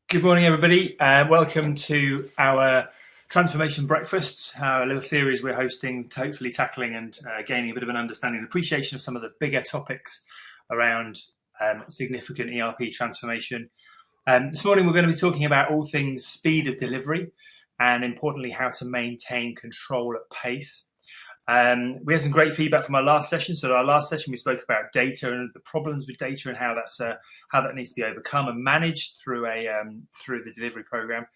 Good morning, everybody. Welcome to our Transformation Breakfast, our little series we're hosting, hopefully tackling and gaining a bit of an understanding and appreciation of some of the bigger topics around significant ERP transformation. This morning, we're going to be talking about all things speed of delivery and, importantly, how to maintain control at pace. We had some great feedback from our last session. So, our last session, we spoke about data and the problems with data and how that needs to be overcome and managed through the delivery program.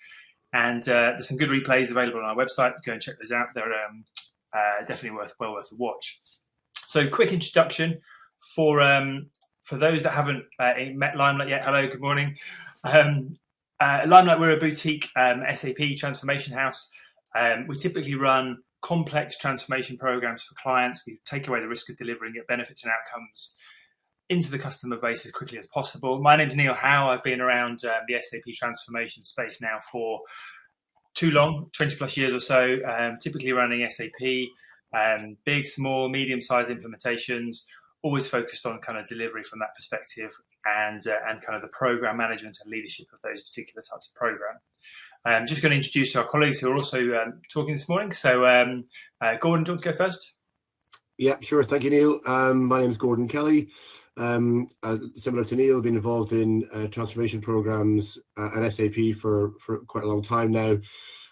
And there's some good replays available on our website. Go and check those out. They're definitely well worth a watch. So, quick introduction for those that haven't met Limelight yet. Hello, good morning. Limelight, we're a boutique SAP transformation house. We typically run complex transformation programs for clients. We take away the risk of delivering it benefits and outcomes into the customer base as quickly as possible. My name's Neil Howe. I've been around the SAP transformation space now for too long, 20 plus years or so, typically running SAP, big, small, medium-sized implementations, always focused on kind of delivery from that perspective and kind of the program management and leadership of those particular types of program. I'm just going to introduce our colleagues who are also talking this morning. So, Gordon, do you want to go first? Yeah, sure. Thank you, Neil. My name is Gordon Kelly. Similar to Neil, been involved in transformation programs at SAP for quite a long time now.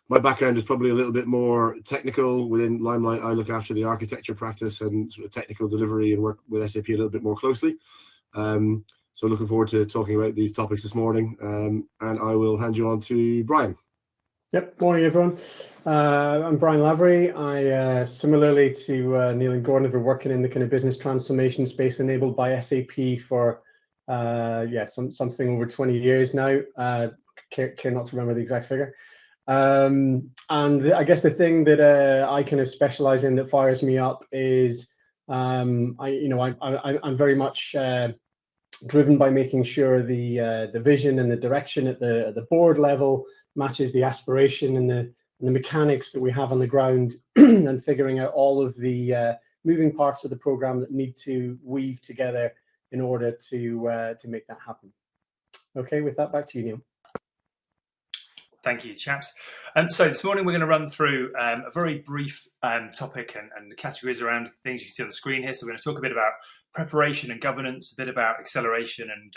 My background is probably a little bit more technical. Within Limelight, I look after the architecture practice and sort of technical delivery and work with SAP a little bit more closely. So looking forward to talking about these topics this morning, and I will hand you on to Brian. Yep, morning everyone. I'm Brian Lavery. I, similarly to Neil and Gordon, have been working in the kind of business transformation space enabled by SAP for something over 20 years now. Care not to remember the exact figure. And I guess the thing that I kind of specialize in that fires me up is I'm very much driven by making sure the vision and the direction at the board level matches the aspiration and the mechanics that we have on the ground, and figuring out all of the moving parts of the program that need to weave together in order to make that happen. Okay, with that, back to you, Neil. Thank you, chaps. So this morning we're going to run through a very brief topic and the categories around things you can see on the screen here. So we're going to talk a bit about preparation and governance, a bit about acceleration and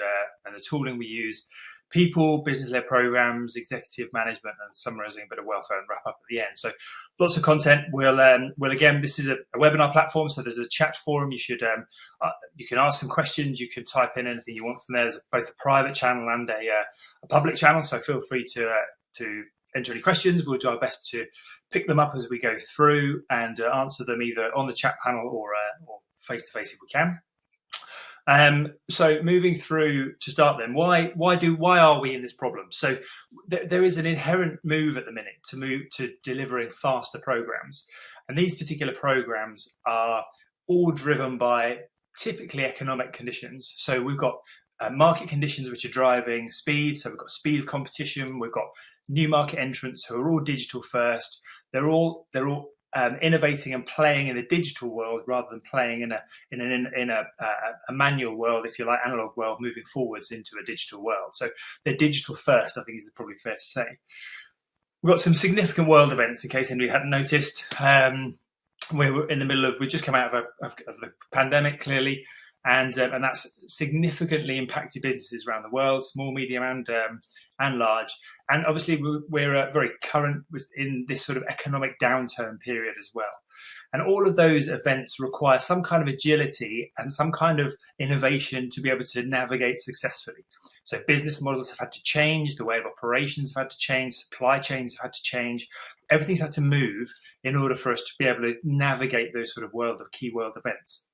the tooling we use, people, business-led programs, executive management, and summarizing a bit of welfare and wrap up at the end. So lots of content. We'll again, this is a webinar platform, so there's a chat forum. You can ask some questions. You can type in anything you want from there. There's both a private channel and a public channel, so feel free to enter any questions. We'll do our best to pick them up as we go through and answer them either on the chat panel or face-to-face if we can. So moving through to start then, why are we in this problem? So there is an inherent move at the minute to move to delivering faster programs. And these particular programs are all driven by typically economic conditions. So we've got market conditions which are driving speed. So we've got speed of competition. We've got new market entrants who are all digital first. They're all innovating and playing in the digital world rather than playing in a manual world, if you like, analog world, moving forwards into a digital world. So they're digital first, I think is probably fair to say. We've got some significant world events, in case anybody hadn't noticed. We're in the middle of, we've just come out of the pandemic, clearly, and that's significantly impacted businesses around the world, small, medium, and large. And obviously, we're very current within this sort of economic downturn period as well. And all of those events require some kind of agility and some kind of innovation to be able to navigate successfully. So business models have had to change, the way of operations have had to change, supply chains have had to change. Everything's had to move in order for us to be able to navigate those sort of key world events.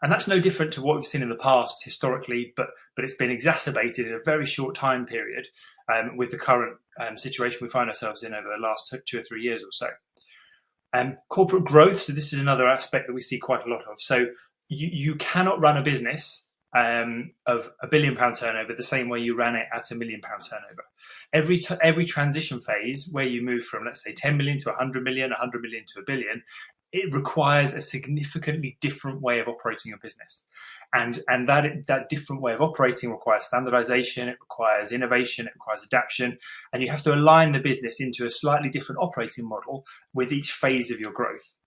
And that's no different to what we've seen in the past historically, but it's been exacerbated in a very short time period with the current situation we find ourselves in over the last 2 or 3 years or so. Corporate growth, so this is another aspect that we see quite a lot of. So you cannot run a business of £1 billion turnover the same way you ran it at £1 million turnover. Every transition phase where you move from, let's say, 10 million to 100 million, 100 million to a billion, it requires a significantly different way of operating a business. And that different way of operating requires standardization, it requires innovation, it requires adaptation, and you have to align the business into a slightly different operating model with each phase of your growth.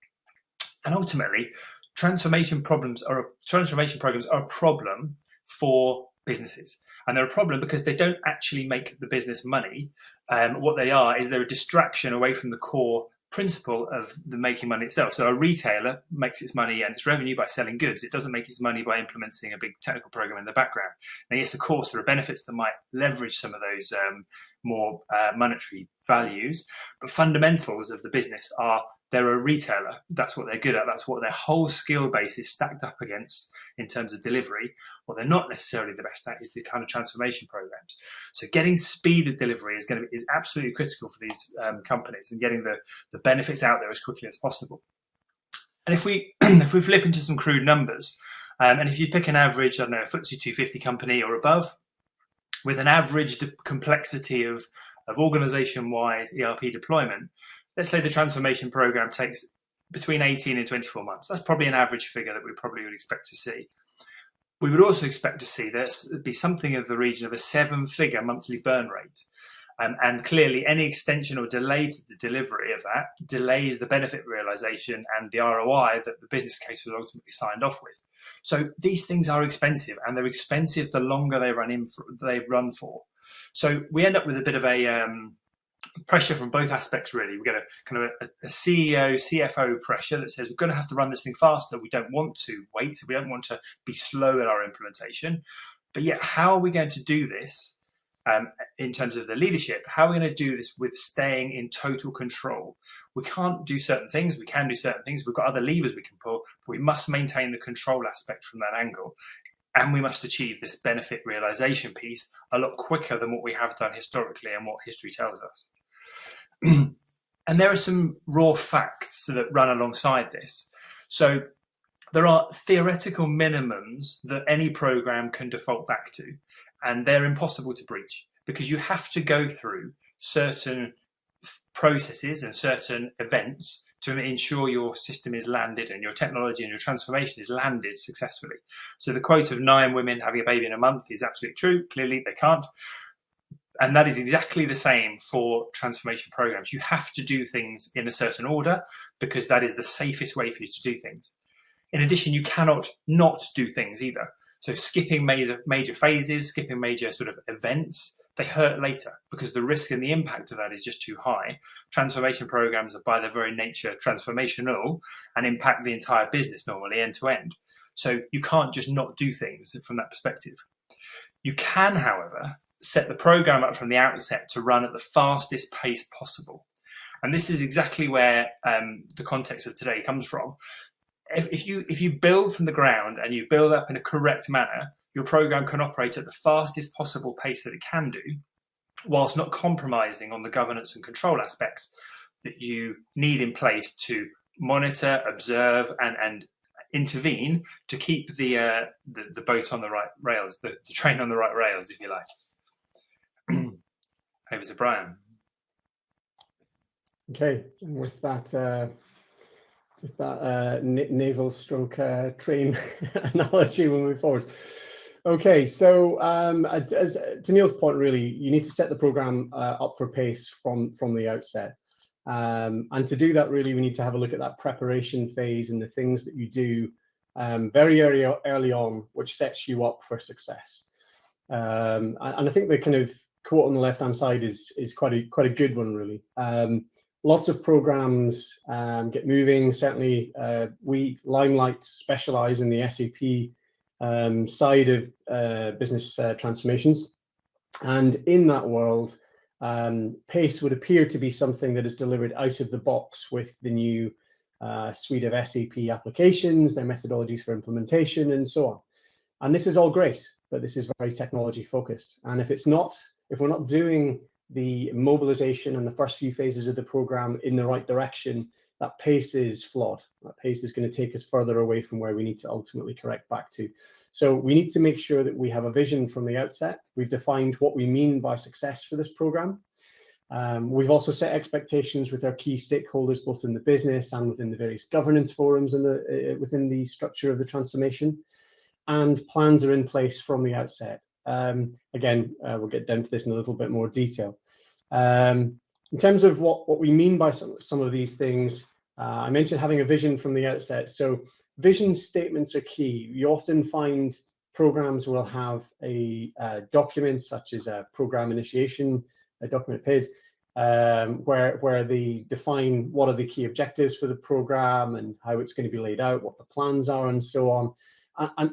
And ultimately, transformation programs are a problem for businesses. And they're a problem because they don't actually make the business money. What they are is they're a distraction away from the core principle of the making money itself. So a retailer makes its money and its revenue by selling goods. It doesn't make its money by implementing a big technical program in the background. And yes, of course, there are benefits that might leverage some of those more monetary values, but fundamentals of the business are they're a retailer. That's what they're good at. That's what their whole skill base is stacked up against in terms of delivery. What they're not necessarily the best at is the kind of transformation programs. So getting speed of delivery is absolutely critical for these companies, and getting the benefits out there as quickly as possible. And if we if we flip into some crude numbers, and if you pick an average, I don't know, a FTSE 250 company or above, with an average complexity of organization-wide ERP deployment, let's say the transformation program takes between 18 and 24 months. That's probably an average figure that we probably would expect to see. We would also expect to see there be something of the region of a 7-figure monthly burn rate. And clearly, any extension or delay to the delivery of that delays the benefit realization and the ROI that the business case was ultimately signed off with. So these things are expensive, and they're expensive the longer they run for. So we end up with a bit of a pressure from both aspects, really. We get a kind of a CEO, CFO pressure that says we're going to have to run this thing faster. We don't want to wait. We don't want to be slow in our implementation. But yet, how are we going to do this in terms of the leadership? How are we going to do this with staying in total control? We can't do certain things. We can do certain things. We've got other levers we can pull, but we must maintain the control aspect from that angle. And we must achieve this benefit realization piece a lot quicker than what we have done historically and what history tells us. And there are some raw facts that run alongside this. So there are theoretical minimums that any program can default back to, and they're impossible to breach because you have to go through certain processes and certain events to ensure your system is landed and your technology and your transformation is landed successfully. So the quote of 9 women having a baby in a month is absolutely true. Clearly, they can't. And that is exactly the same for transformation programs. You have to do things in a certain order because that is the safest way for you to do things. In addition, you cannot not do things either. So skipping major phases, skipping major sort of events, they hurt later because the risk and the impact of that is just too high. Transformation programs are by their very nature transformational and impact the entire business normally end to end. So you can't just not do things from that perspective. You can, however, set the program up from the outset to run at the fastest pace possible. And this is exactly where the context of today comes from. If you build from the ground and you build up in a correct manner, your program can operate at the fastest possible pace that it can do, whilst not compromising on the governance and control aspects that you need in place to monitor, observe, and intervene to keep the boat on the right rails, the train on the right rails, if you like. Over to Brian. Okay, and with that naval stroke train analogy, we'll move forward. Okay, so as to Neil's point, really, you need to set the program up for pace from the outset. And to do that, really, we need to have a look at that preparation phase and the things that you do very early on, which sets you up for success. And I think the kind of quote on the left-hand side is quite a good one, really. Lots of programs get moving. Certainly, we Limelight specialize in the SAP side of business transformations, and in that world, pace would appear to be something that is delivered out of the box with the new suite of SAP applications, their methodologies for implementation, and so on. And this is all great, but this is very technology focused. And if we're not doing the mobilization and the first few phases of the program in the right direction, that pace is flawed. That pace is going to take us further away from where we need to ultimately correct back to. So we need to make sure that we have a vision from the outset. We've defined what we mean by success for this program. We've also set expectations with our key stakeholders, both in the business and within the various governance forums and within the structure of the transformation. And plans are in place from the outset. Again, we'll get down to this in a little bit more detail. In terms of what we mean by some of these things, I mentioned having a vision from the outset. So vision statements are key. You often find programs will have a document such as a program initiation, a document PID, where they define what are the key objectives for the program and how it's going to be laid out, what the plans are, and so on.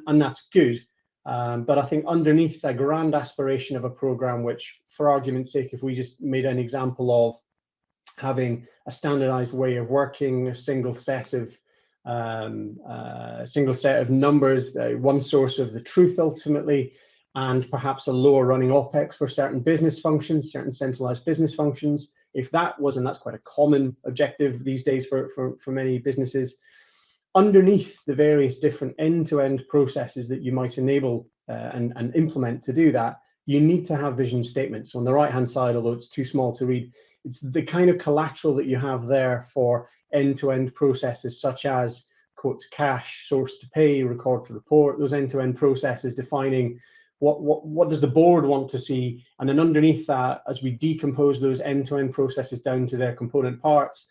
And that's good. But I think underneath a grand aspiration of a program, which for argument's sake, if we just made an example of having a standardized way of working, a single set of numbers, one source of the truth ultimately, and perhaps a lower running OPEX for certain business functions, certain centralized business functions. If that was, and that's quite a common objective these days for many businesses, underneath the various different end-to-end processes that you might enable and implement to do that, you need to have vision statements. On the right-hand side, although it's too small to read, it's the kind of collateral that you have there for end-to-end processes such as quote to cash, source to pay, record to report, those end-to-end processes defining what does the board want to see, and then underneath that, as we decompose those end-to-end processes down to their component parts,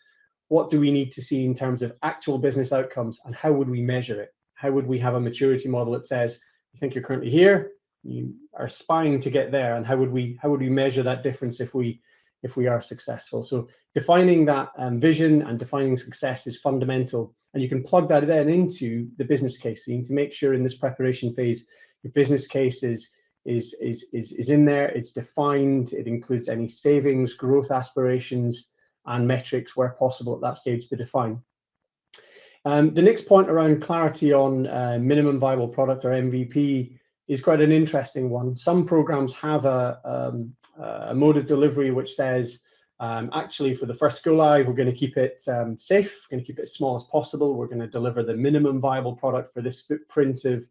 what do we need to see in terms of actual business outcomes, and how would we measure it? How would we have a maturity model that says, you think you're currently here, you are aspiring to get there, and how would we measure that difference if we are successful? So defining that vision and defining success is fundamental, and you can plug that then into the business case. So you need to make sure in this preparation phase your business case is in there, it's defined, it includes any savings, growth aspirations, and metrics where possible at that stage to define. The next point around clarity on minimum viable product or MVP is quite an interesting one. Some programs have a mode of delivery which says, actually for the first go live, we're going to keep it safe, we're going to keep it as small as possible, we're going to deliver the minimum viable product for this footprint of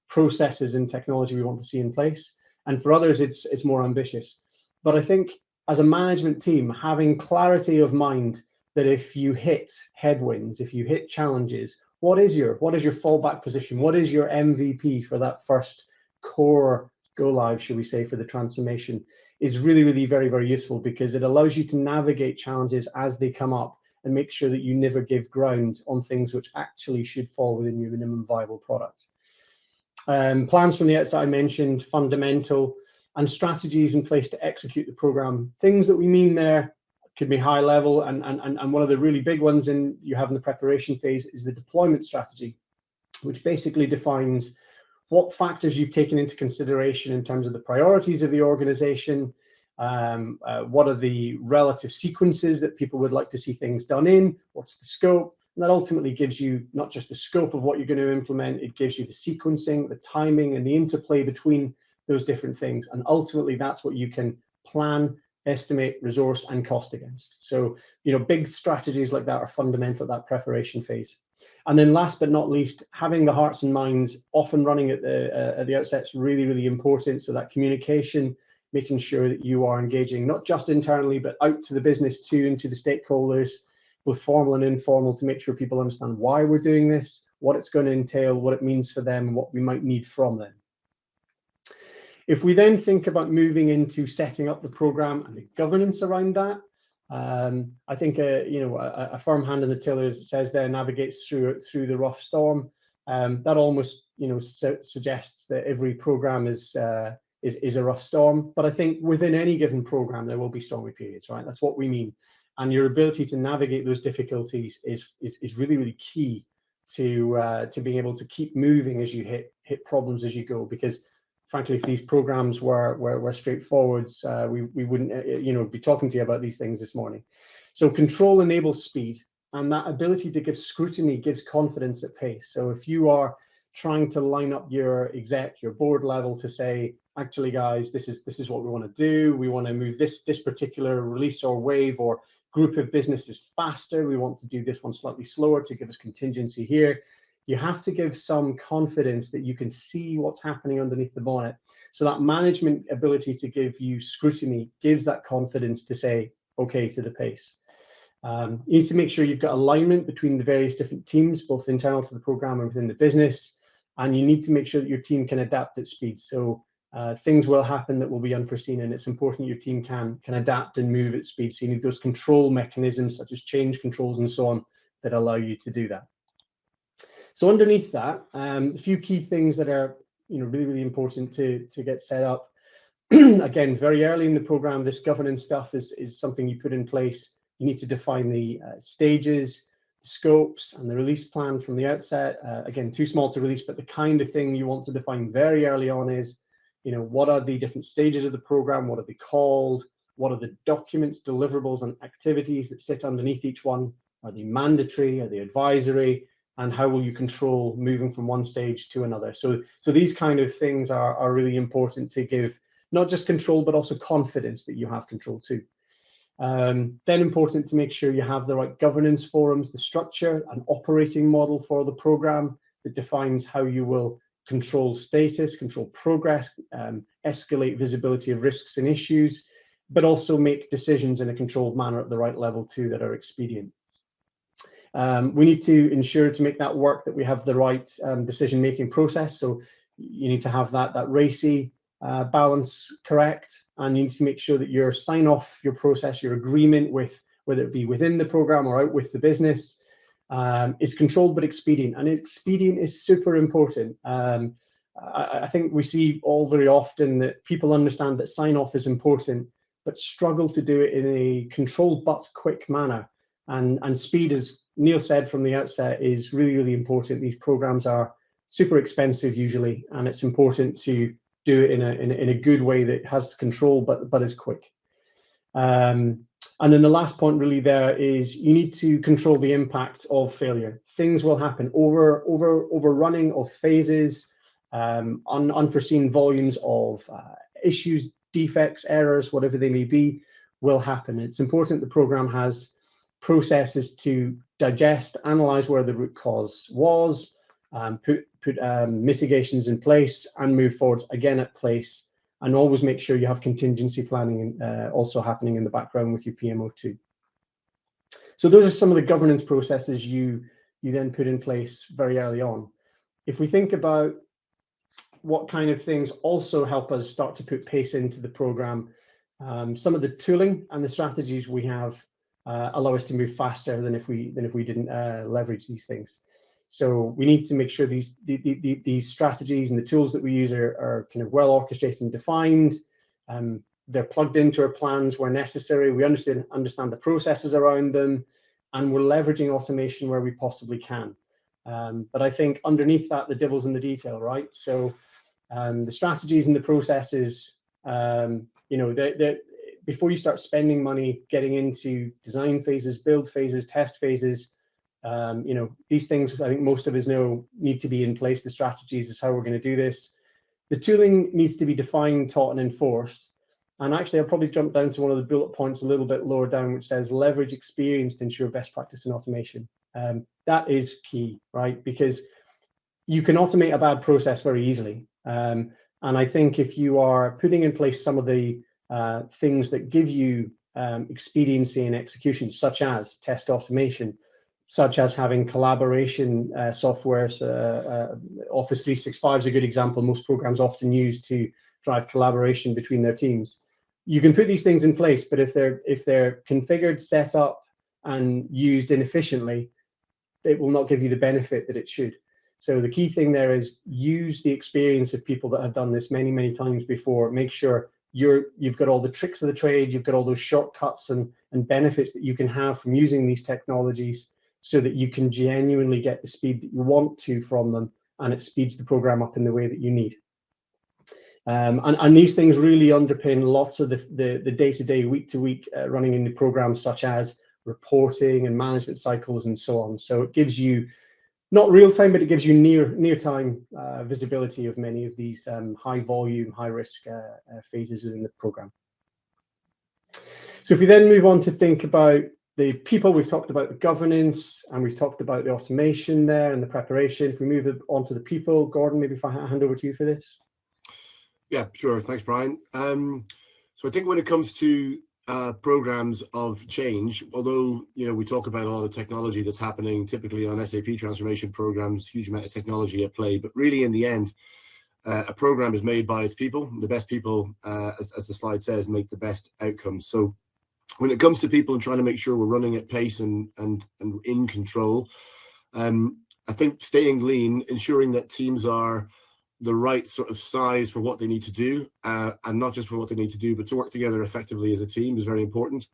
processes and technology we want to see in place. And for others, it's more ambitious. But I think as a management team, having clarity of mind that if you hit headwinds, if you hit challenges, what is your fallback position? What is your MVP for that first core go live, should we say, for the transformation, is really, really very, very useful, because it allows you to navigate challenges as they come up and make sure that you never give ground on things which actually should fall within your minimum viable product. Plans from the outset I mentioned, fundamental, and strategies in place to execute the program. Things that we mean there could be high level, and one of the really big ones you have in the preparation phase is the deployment strategy, which basically defines what factors you've taken into consideration in terms of the priorities of the organization, what are the relative sequences that people would like to see things done in, what's the scope. And that ultimately gives you not just the scope of what you're going to implement, it gives you the sequencing, the timing, and the interplay between those different things. And ultimately, that's what you can plan, estimate, resource, and cost against. So, big strategies like that are fundamental at that preparation phase. And then last but not least, having the hearts and minds often running at the outset is really, really important. So that communication, making sure that you are engaging not just internally, but out to the business too, and to the stakeholders, both formal and informal, to make sure people understand why we're doing this, what it's going to entail, what it means for them, and what we might need from them. If we then think about moving into setting up the program and the governance around that, I think a firm hand in the tiller, as it says there, navigates through the rough storm. That almost suggests that every program is a rough storm. But I think within any given program there will be stormy periods, right? That's what we mean. And your ability to navigate those difficulties is really, really key to being able to keep moving as you hit problems as you go. Because frankly, if these programs were straightforward, we wouldn't be talking to you about these things this morning. So control enables speed, and that ability to give scrutiny gives confidence at pace. So if you are trying to line up your your board level to say, actually guys, this is what we want to do, we want to move this particular release or wave or group of businesses faster, we want to do this one slightly slower to give us contingency here. You have to give some confidence that you can see what's happening underneath the bonnet. So that management ability to give you scrutiny gives that confidence to say, okay to the pace. You need to make sure you've got alignment between the various different teams, both internal to the program and within the business. And you need to make sure that your team can adapt at speed. So things will happen that will be unforeseen, and it's important your team can adapt and move at speed. So you need those control mechanisms such as change controls and so on that allow you to do that. So underneath that, a few key things that are really, really important to get set up. Again, very early in the program, this governance stuff is something you put in place. You need to define the stages, the scopes, and the release plan from the outset. Again, too small to release, but the kind of thing you want to define very early on is, what are the different stages of the program? What are they called? What are the documents, deliverables, and activities that sit underneath each one? Are they mandatory? Are they advisory? And how will you control moving from one stage to another? So these kind of things are really important to give not just control, but also confidence that you have control too. Then important to make sure you have the right governance forums, the structure, an operating model for the program that defines how you will control status, control progress, escalate visibility of risks and issues, but also make decisions in a controlled manner at the right level too that are expedient. We need to ensure to make that work that we have the right decision-making process. So you need to have that RACI balance correct, and you need to make sure that your sign-off, your process, your agreement with, whether it be within the program or out with the business, is controlled but expedient. And expedient is super important. I think we see all very often that people understand that sign-off is important, but struggle to do it in a controlled but quick manner. And speed, as Neil said from the outset, is really, really important. These programs are super expensive usually, and it's important to do it in a good way that has control but is quick. And then the last point really there is you need to control the impact of failure. Things will happen, overrunning of phases, unforeseen volumes of issues, defects, errors, whatever they may be, will happen. It's important the program has processes to digest, analyze where the root cause was, put mitigations in place, and move forward again at place, and always make sure you have contingency planning also happening in the background with your PMO too. So those are some of the governance processes you then put in place very early on. If we think about what kind of things also help us start to put pace into the program, some of the tooling and the strategies we have allow us to move faster than if we didn't leverage these things. So we need to make sure these strategies and the tools that we use are kind of well orchestrated and defined. They're plugged into our plans where necessary. We understand the processes around them, and we're leveraging automation where we possibly can. But I think underneath that, the devil's in the detail, right? So the strategies and the processes, before you start spending money getting into design phases, build phases, test phases, these things I think most of us know need to be in place. The strategies is how we're going to do this. The tooling needs to be defined, taught, and enforced. And actually, I'll probably jump down to one of the bullet points a little bit lower down, which says leverage experience to ensure best practice in automation. That is key, right? Because you can automate a bad process very easily. And I think if you are putting in place some of the things that give you expediency in execution, such as test automation, such as having collaboration software. Office 365 is a good example. Most programs often use to drive collaboration between their teams. You can put these things in place, but if they're configured, set up, and used inefficiently, it will not give you the benefit that it should. So the key thing there is use the experience of people that have done this many, many times before. Make sure you've got all the tricks of the trade, you've got all those shortcuts and benefits that you can have from using these technologies, so that you can genuinely get the speed that you want to from them, and it speeds the program up in the way that you need. And these things really underpin lots of the day-to-day, week-to-week running in the program, such as reporting and management cycles and so on. So it gives you not real time, but it gives you near time visibility of many of these high volume, high risk phases within the program. So if we then move on to think about the people, we've talked about the governance and we've talked about the automation there and the preparation. If we move on to the people, Gordon, maybe if I hand over to you for this. Yeah, sure. Thanks, Brian. So I think when it comes to programs of change, although we talk about a lot of technology that's happening typically on SAP transformation programs, huge amount of technology at play, but really in the end, a program is made by its people. The best people, as the slide says, make the best outcomes. So when it comes to people and trying to make sure we're running at pace and in control, I think staying lean, ensuring that teams are the right sort of size for what they need to do, and not just for what they need to do, but to work together effectively as a team is very important.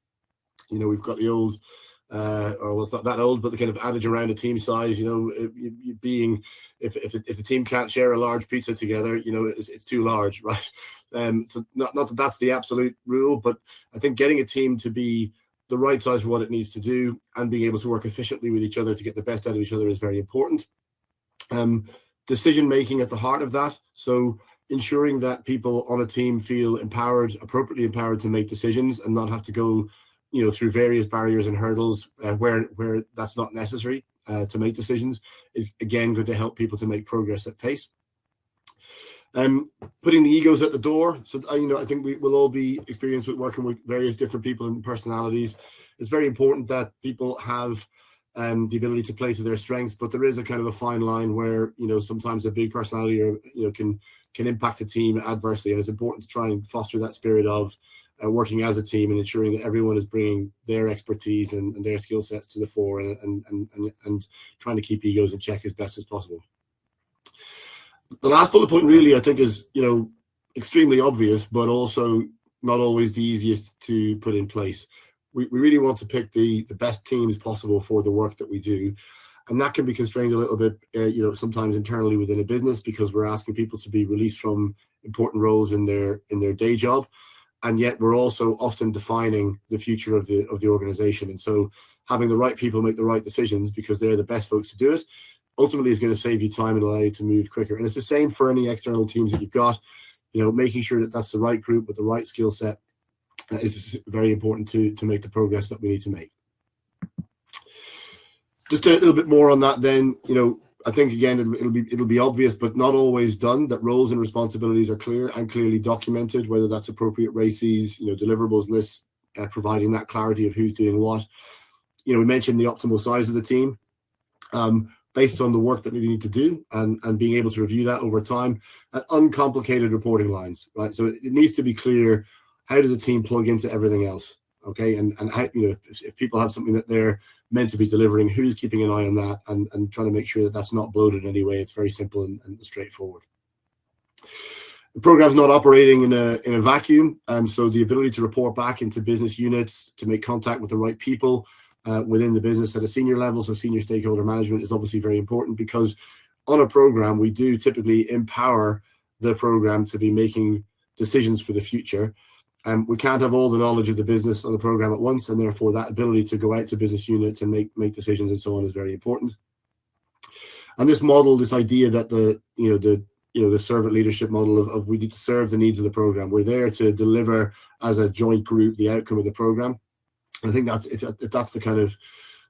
We've got the old, or well, it's not that old, but the kind of adage around a team size. Being if the team can't share a large pizza together, it's too large, right? So not that that's the absolute rule, but I think getting a team to be the right size for what it needs to do and being able to work efficiently with each other to get the best out of each other is very important. Decision making at the heart of that. So ensuring that people on a team feel empowered, appropriately empowered to make decisions and not have to go, through various barriers and hurdles where that's not necessary to make decisions is again going to help people to make progress at pace. Putting the egos at the door. So I think we will all be experienced with working with various different people and personalities. It's very important that people have the ability to play to their strengths, but there is a kind of a fine line where sometimes a big personality or can impact a team adversely, and it's important to try and foster that spirit of working as a team and ensuring that everyone is bringing their expertise and their skill sets to the fore, and trying to keep egos in check as best as possible. The last bullet point really I think is extremely obvious, but also not always the easiest to put in place. We really want to pick the best teams possible for the work that we do. And that can be constrained a little bit, sometimes internally within a business, because we're asking people to be released from important roles in their day job. And yet we're also often defining the future of the organization. And so having the right people make the right decisions because they're the best folks to do it ultimately is going to save you time and allow you to move quicker. And it's the same for any external teams that you've got, making sure that that's the right group with the right skill set is very important to make the progress that we need to make. Just a little bit more on that then, I think again it'll be obvious but not always done that roles and responsibilities are clear and clearly documented, whether that's appropriate RACIs, deliverables lists, providing that clarity of who's doing what. We mentioned the optimal size of the team based on the work that we need to do and being able to review that over time, and uncomplicated reporting lines, right? So it needs to be clear, how does a team plug into everything else? Okay, and how, if people have something that they're meant to be delivering, who's keeping an eye on that and trying to make sure that that's not bloated in any way. It's very simple and straightforward. The program's not operating in a vacuum, so the ability to report back into business units, to make contact with the right people within the business at a senior level, so senior stakeholder management is obviously very important, because on a program we do typically empower the program to be making decisions for the future. We can't have all the knowledge of the business on the program at once, and therefore that ability to go out to business units and make decisions and so on is very important. And this model, this idea that the servant leadership model of we need to serve the needs of the program. We're there to deliver as a joint group the outcome of the program. And I think that's the kind of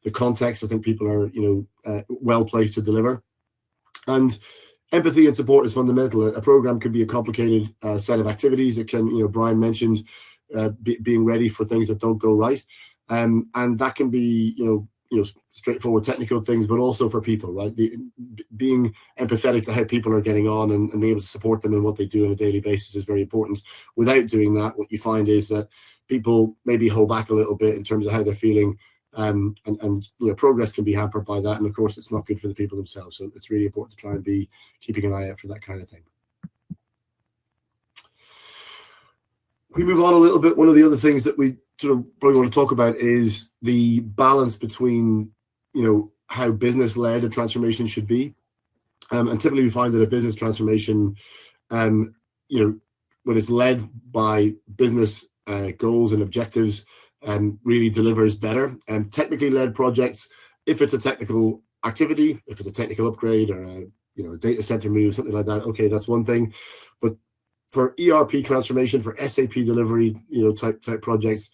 the context. I think people are well placed to deliver. And empathy and support is fundamental. A program could be a complicated set of activities. It can, Brian mentioned, being ready for things that don't go right, and that can be, straightforward technical things, but also for people, right? Being empathetic to how people are getting on and being able to support them in what they do on a daily basis is very important. Without doing that, what you find is that people maybe hold back a little bit in terms of how they're feeling. And progress can be hampered by that, and of course it's not good for the people themselves, so it's really important to try and be keeping an eye out for that kind of thing. If we move on a little bit, one of the other things that we sort of probably want to talk about is the balance between how business-led a transformation should be, and typically we find that a business transformation when it's led by business goals and objectives really delivers better. And technically led projects, if it's a technical activity, if it's a technical upgrade or a data center move, something like that, okay, that's one thing. But for ERP transformation, for SAP delivery, type projects,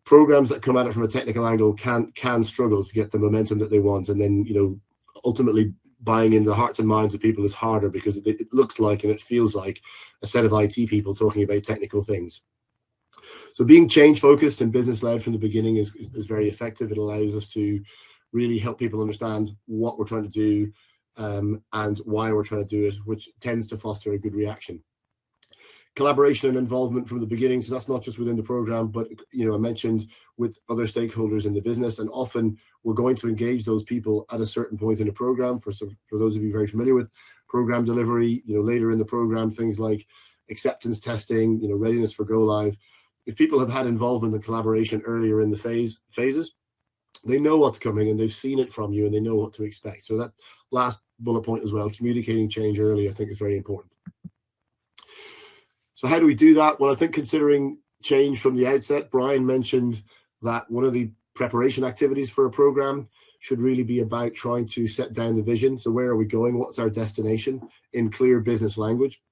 programs that come at it from a technical angle can struggle to get the momentum that they want, and then ultimately buying in the hearts and minds of people is harder, because it looks like and it feels like a set of IT people talking about technical things. So being change focused and business led from the beginning is very effective. It allows us to really help people understand what we're trying to do and why we're trying to do it, which tends to foster a good reaction. Collaboration and involvement from the beginning. So that's not just within the program, but I mentioned with other stakeholders in the business, and often we're going to engage those people at a certain point in the program. For those of you very familiar with program delivery, later in the program, things like acceptance testing, readiness for go live. If people have had involvement and collaboration earlier in the phases, they know what's coming and they've seen it from you and they know what to expect. So that last bullet point as well, communicating change early, I think is very important. So how do we do that? Well, I think considering change from the outset, Brian mentioned that one of the preparation activities for a program should really be about trying to set down the vision. So where are we going? What's our destination in clear business language?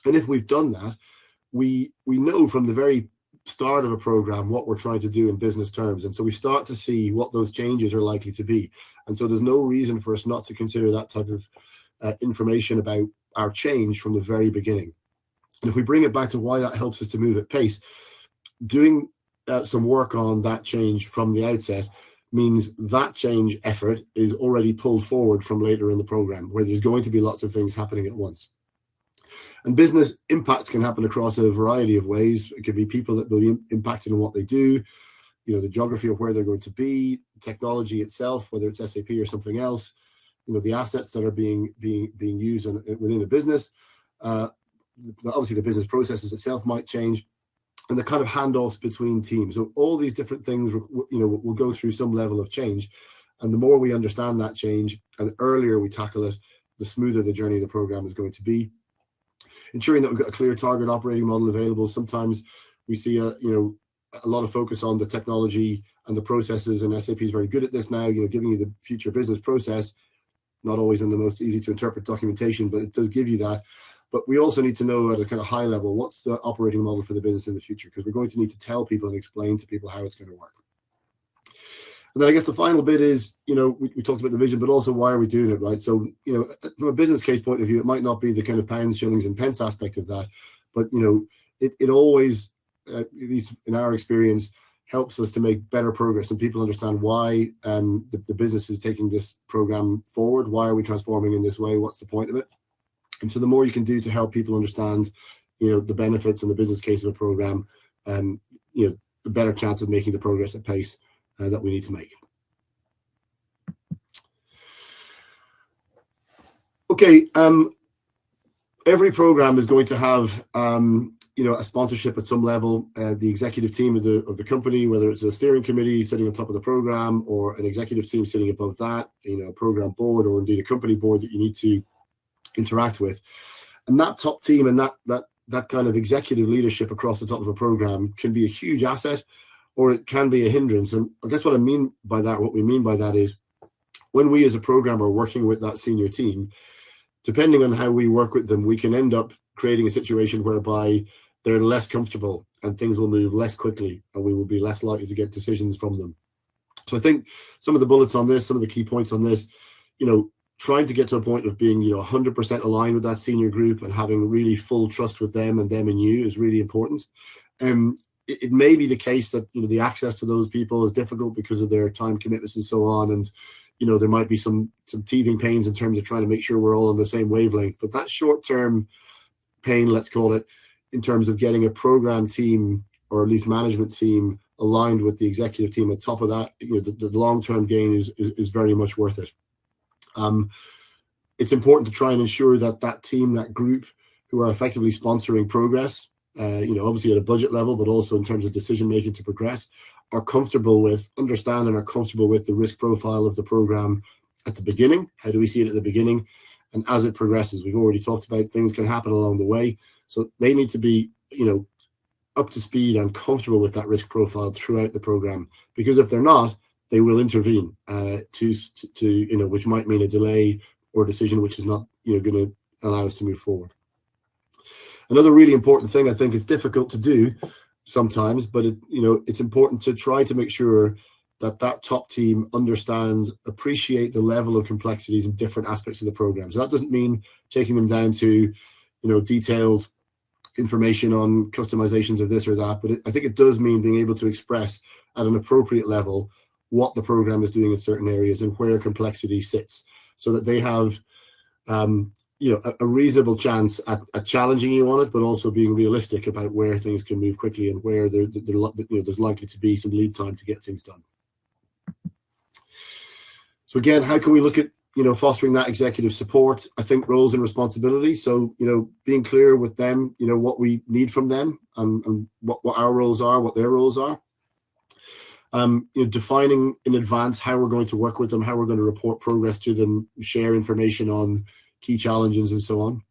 And if we've done that, we know from the very start of a program what we're trying to do in business terms. And so we start to see what those changes are likely to be. And so there's no reason for us not to consider that type of information about our change from the very beginning. And if we bring it back to why that helps us to move at pace, doing some work on that change from the outset means that change effort is already pulled forward from later in the program, where there's going to be lots of things happening at once. And business impacts can happen across a variety of ways. It could be people that will be impacted on what they do, the geography of where they're going to be, technology itself, whether it's SAP or something else, the assets that are being used within a business. Obviously, the business processes itself might change, and the kind of handoffs between teams. So all these different things, will go through some level of change. And the more we understand that change and the earlier we tackle it, the smoother the journey of the program is going to be. Ensuring that we've got a clear target operating model available. Sometimes we see a lot of focus on the technology and the processes, and SAP is very good at this now, giving you the future business process, not always in the most easy to interpret documentation, but it does give you that. But we also need to know at a kind of high level, what's the operating model for the business in the future? Because we're going to need to tell people and explain to people how it's going to work. And then I guess the final bit is, we talked about the vision, but also why are we doing it, right? So, from a business case point of view, it might not be the kind of pounds, shillings, and pence aspect of that, but, it always, at least in our experience, helps us to make better progress and people understand why the business is taking this program forward. Why are we transforming in this way? What's the point of it? And so the more you can do to help people understand, the benefits and the business case of a program, the better chance of making the progress at pace that we need to make. Okay, every program is going to have, a sponsorship at some level. The executive team of the company, whether it's a steering committee sitting on top of the program or an executive team sitting above that, a program board or indeed a company board that you need to interact with, and that top team and that kind of executive leadership across the top of a program can be a huge asset, or it can be a hindrance. And I guess what we mean by that is when we as a program are working with that senior team, depending on how we work with them, we can end up creating a situation whereby they're less comfortable and things will move less quickly and we will be less likely to get decisions from them. So I think some of the bullets on this, some of the key points on this, trying to get to a point of being, 100% aligned with that senior group and having really full trust with them and you is really important. It may be the case that, the access to those people is difficult because of their time commitments and so on. And, there might be some teething pains in terms of trying to make sure we're all on the same wavelength. But that short-term pain, let's call it, in terms of getting a program team or at least management team aligned with the executive team on top of that, the long-term gain is very much worth it. It's important to try and ensure that team, that group who are effectively sponsoring progress, obviously at a budget level, but also in terms of decision making to progress, are comfortable with, understand and are comfortable with the risk profile of the program at the beginning. How do we see it at the beginning? And as it progresses, we've already talked about things can happen along the way. So they need to be, up to speed and comfortable with that risk profile throughout the program, because if they're not, they will intervene which might mean a delay or a decision which is not, going to allow us to move forward. Another really important thing, I think, is difficult to do sometimes, but it's important to try to make sure that top team appreciate the level of complexities in different aspects of the program. So that doesn't mean taking them down to, detailed information on customizations of this or that, but I think it does mean being able to express at an appropriate level what the program is doing in certain areas and where complexity sits, so that they have a reasonable chance at challenging you on it, but also being realistic about where things can move quickly and where there's likely to be some lead time to get things done. So again, how can we look at fostering that executive support? I think roles and responsibilities. So being clear with them, what we need from them and what our roles are, what their roles are. Defining in advance how we're going to work with them, how we're going to report progress to them, share information on key challenges and so on.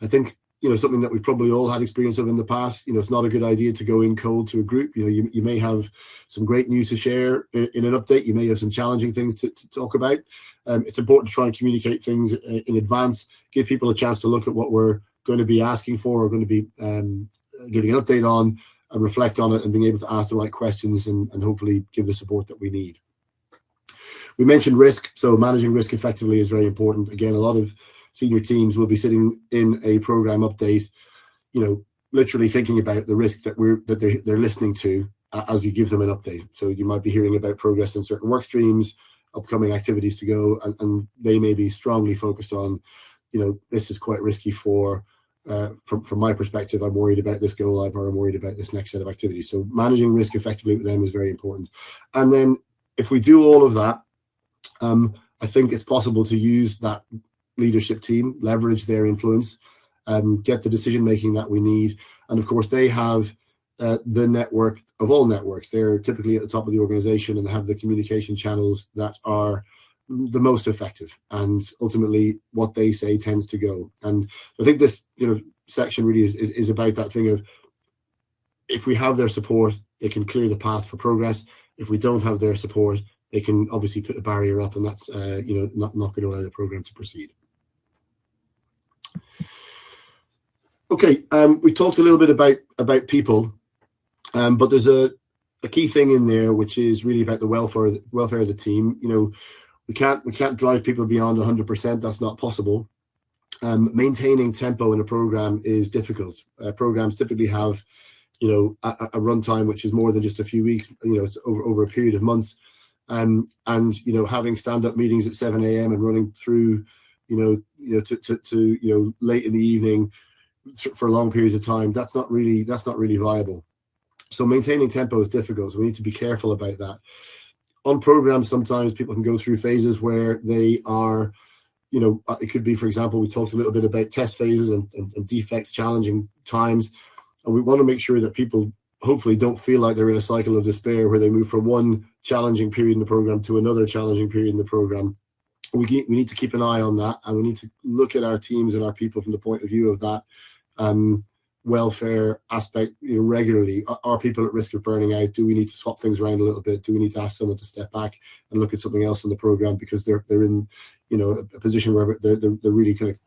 I think something that we've probably all had experience of in the past. It's not a good idea to go in cold to a group. You may have some great news to share in an update. You may have some challenging things to talk about. It's important to try and communicate things in advance, give people a chance to look at what we're going to be asking for or going to be giving an update on, and reflect on it, and being able to ask the right questions and hopefully give the support that we need. We mentioned risk, so managing risk effectively is very important. Again, a lot of senior teams will be sitting in a program update, literally thinking about the risk that they're listening to as you give them an update. So you might be hearing about progress in certain work streams, upcoming activities to go, and they may be strongly focused on, this is quite risky from my perspective. I'm worried about this go live, or I'm worried about this next set of activities. So managing risk effectively with them is very important. And then if we do all of that, I think it's possible to use that leadership team, leverage their influence, get the decision making that we need. And of course, they have the network of all networks. They're typically at the top of the organization and have the communication channels that are the most effective, and ultimately what they say tends to go. And I think this section really is about that thing of, if we have their support, they can clear the path for progress. If we don't have their support, they can obviously put a barrier up, and that's not going to allow the program to proceed. Okay, we talked a little bit about people, but there's a key thing in there which is really about the welfare of the team. We can't drive people beyond 100%. That's not possible. Maintaining tempo in a program is difficult. Programs typically have a runtime which is more than just a few weeks. It's over a period of months, and having stand-up meetings at 7 a.m. and running through to late in the evening for long periods of time, that's not really viable. So maintaining tempo is difficult, so we need to be careful about that. On programs, sometimes people can go through phases where they are, it could be, for example, we talked a little bit about test phases and defects, challenging times, and we want to make sure that people hopefully don't feel like they're in a cycle of despair where they move from one challenging period in the program to another challenging period in the program. We need to keep an eye on that, and we need to look at our teams and our people from the point of view of that welfare aspect regularly. Are people at risk of burning out? Do we need to swap things around a little bit? Do we need to ask someone to step back and look at something else in the program because they're in a position where they're really kind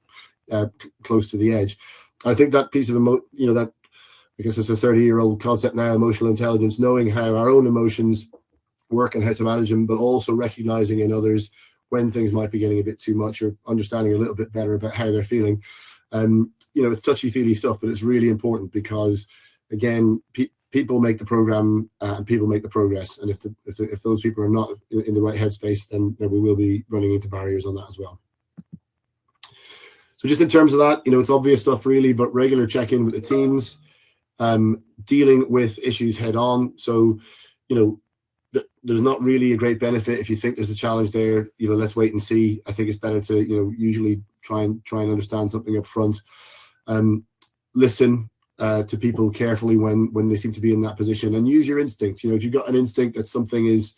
of close to the edge? I think that piece of that, I guess it's a 30-year-old concept now, emotional intelligence, knowing how our own emotions work and how to manage them, but also recognizing in others when things might be getting a bit too much, or understanding a little bit better about how they're feeling. It's touchy-feely stuff, but it's really important because, again, people make the program and people make the progress. And if those people are not in the right headspace, then we will be running into barriers on that as well. So just in terms of that, it's obvious stuff really, but regular check-in with the teams, dealing with issues head on. So, there's not really a great benefit if you think there's a challenge there. Let's wait and see. I think it's better to usually try and understand something up front. Listen to people carefully when they seem to be in that position, and use your instinct. If you've got an instinct that something is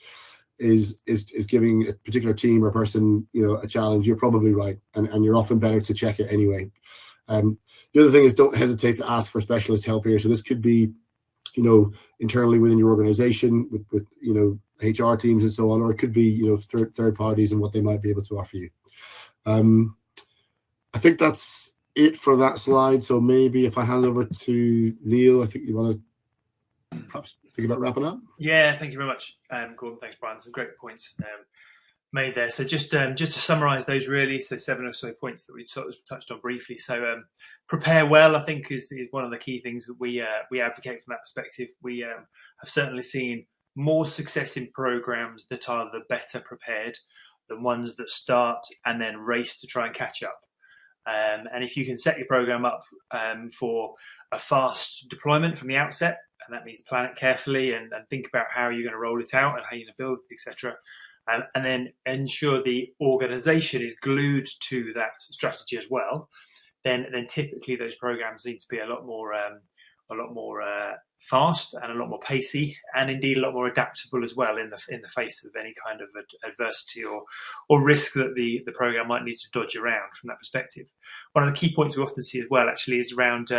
giving a particular team or person a challenge, you're probably right, and you're often better to check it anyway. The other thing is, don't hesitate to ask for specialist help here. So this could be internally within your organization with HR teams and so on, or it could be third parties and what they might be able to offer you. I think that's it for that slide. So maybe if I hand over to Neil, I think you want to perhaps think about wrapping up. Yeah, thank you very much, Gordon. Thanks, Brian. Some great points. made there. So just to summarise those really, so 7 or so points that we sort of touched on briefly. So prepare well, I think, is one of the key things that we advocate from that perspective. We have certainly seen more success in programs that are the better prepared than ones that start and then race to try and catch up. And if you can set your program up for a fast deployment from the outset, and that means plan it carefully and think about how you're going to roll it out and how you're going to build it, etc. And then ensure the organization is glued to that strategy as well, then typically those programs need to be a lot more fast and a lot more pacey, and indeed a lot more adaptable as well in the face of any kind of adversity or risk that the program might need to dodge around from that perspective. One of the key points we often see as well actually is around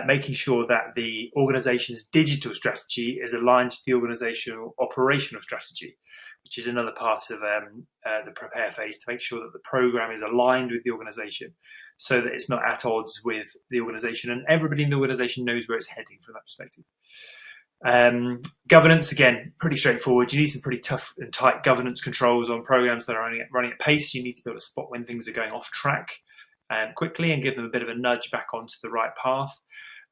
making sure that the organization's digital strategy is aligned to the organizational operational strategy, which is another part of the prepare phase, to make sure that the program is aligned with the organization so that it's not at odds with the organization and everybody in the organization knows where it's heading from that perspective. Governance, again, pretty straightforward. You need some pretty tough and tight governance controls on programs that are running at pace. You need to be able to spot when things are going off track quickly and give them a bit of a nudge back onto the right path.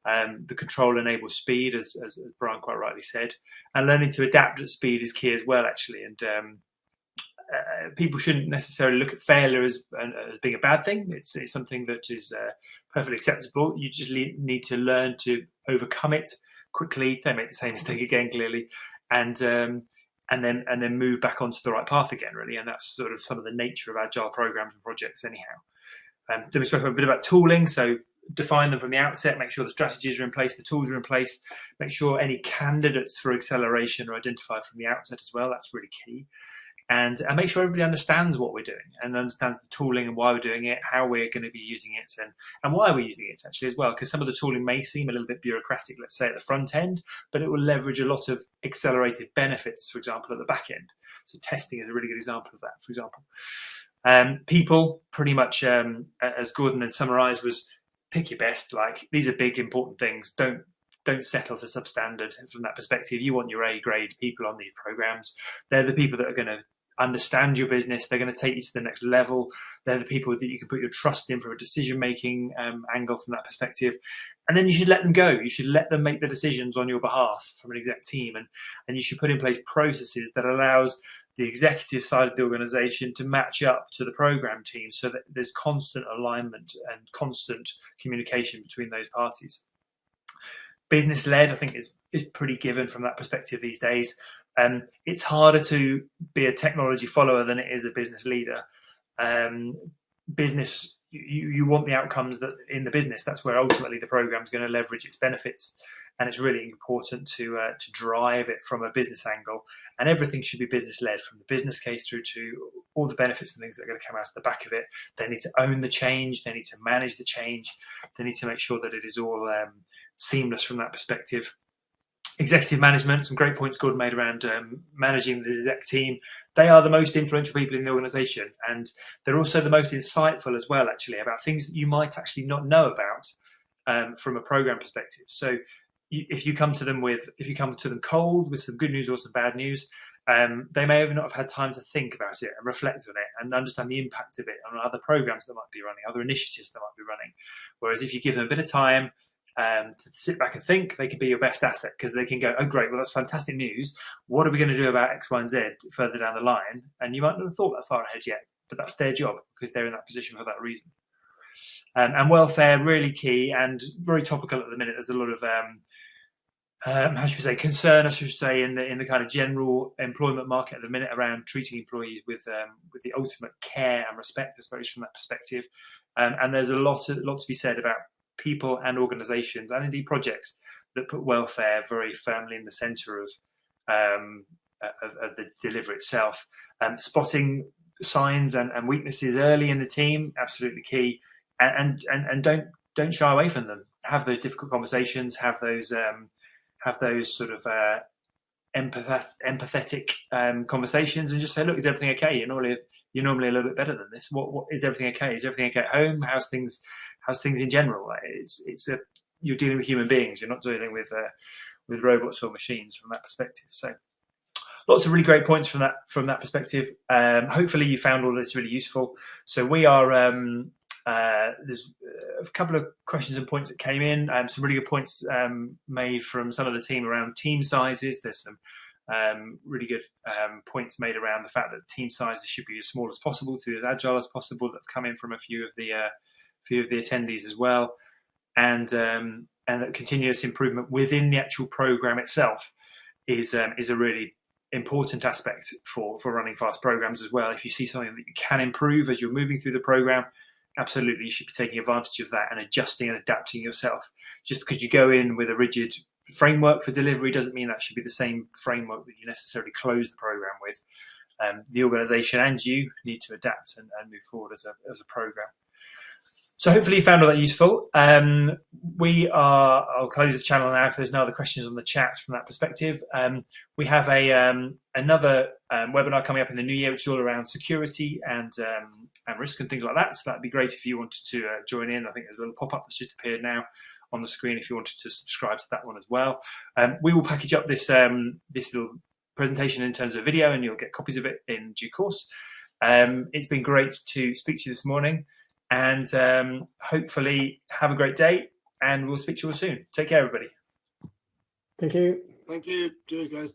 The control enables speed, as Brian quite rightly said, and learning to adapt at speed is key as well, actually. And people shouldn't necessarily look at failure as being a bad thing. It's something that is perfectly acceptable. You just need to learn to overcome it quickly. Don't make the same mistake again, clearly, and then move back onto the right path again, really. And that's sort of some of the nature of agile programs and projects, anyhow. Then we spoke a bit about tooling, so define them from the outset, make sure the strategies are in place, the tools are in place, make sure any candidates for acceleration are identified from the outset as well. That's really key. And make sure everybody understands what we're doing and understands the tooling and why we're doing it, how we're going to be using it, and why we're using it actually as well, because some of the tooling may seem a little bit bureaucratic, let's say at the front end, but it will leverage a lot of accelerated benefits, for example, at the back end. So testing is a really good example of that, for example. People, pretty much as Gordon then summarised, was pick your best. Like, these are big, important things. Don't settle for substandard from that perspective. You want your A grade people on these programs. They're the people that are going to understand your business. They're going to take you to the next level. They're the people that you can put your trust in from a decision-making angle from that perspective. And then you should let them go. You should let them make the decisions on your behalf from an exec team. And you should put in place processes that allows the executive side of the organization to match up to the program team so that there's constant alignment and constant communication between those parties. Business-led, I think, is pretty given from that perspective these days. It's harder to be a technology follower than it is a business leader. Business, you want the outcomes that in the business. That's where ultimately the program is going to leverage its benefits, and it's really important to drive it from a business angle. And everything should be business-led, from the business case through to all the benefits and things that are going to come out of the back of it. They need to own the change. They need to manage the change. They need to make sure that it is all seamless from that perspective. Executive management, some great points Gordon made around managing the exec team. They are the most influential people in the organisation, and they're also the most insightful as well, actually, about things that you might actually not know about from a program perspective. So if you come to them cold with some good news or some bad news, they may not have had time to think about it and reflect on it and understand the impact of it on other programs that might be running, other initiatives that might be running. Whereas if you give them a bit of time to sit back and think, they can be your best asset, because they can go, oh great, well that's fantastic news, what are we going to do about X, Y and Z further down the line? And you might not have thought that far ahead yet, but that's their job because they're in that position for that reason. And welfare, really key and very topical at the minute. There's a lot of concern, I should say, in the kind of general employment market at the minute around treating employees with the ultimate care and respect, I suppose, from that perspective. And there's a lot to be said about people and organisations and indeed projects that put welfare very firmly in the centre of the delivery itself. Spotting signs and weaknesses early in the team, absolutely key, and don't shy away from them. Have those difficult conversations. Have those sort of empathetic conversations, and just say, look, is everything okay? You're normally a little bit better than this. What is everything okay? Is everything okay at home? How's things in general? You're dealing with human beings. You're not dealing with robots or machines from that perspective. So lots of really great points from that perspective. Hopefully you found all of this really useful. So we are there's a couple of questions and points that came in. Some really good points made from some of the team around team sizes. There's some really good points made around the fact that team sizes should be as small as possible to as agile as possible. That have come in from a few of the attendees as well, and that continuous improvement within the actual program itself is a really important aspect for running fast programs as well. If you see something that you can improve as you're moving through the program, absolutely you should be taking advantage of that and adjusting and adapting yourself. Just because you go in with a rigid framework for delivery doesn't mean that should be the same framework that you necessarily close the program with. The organisation and you need to adapt and move forward as a program. So hopefully you found all that useful. I'll close the channel now if there's no other questions on the chat from that perspective. We have another webinar coming up in the new year, which is all around security and risk and things like that. So that'd be great if you wanted to join in. I think there's a little pop-up that's just appeared now on the screen if you wanted to subscribe to that one as well. We will package up this little presentation in terms of video, and you'll get copies of it in due course. It's been great to speak to you this morning, and hopefully have a great day, and we'll speak to you all soon. Take care, everybody. Thank you. Thank you. Cheers, guys.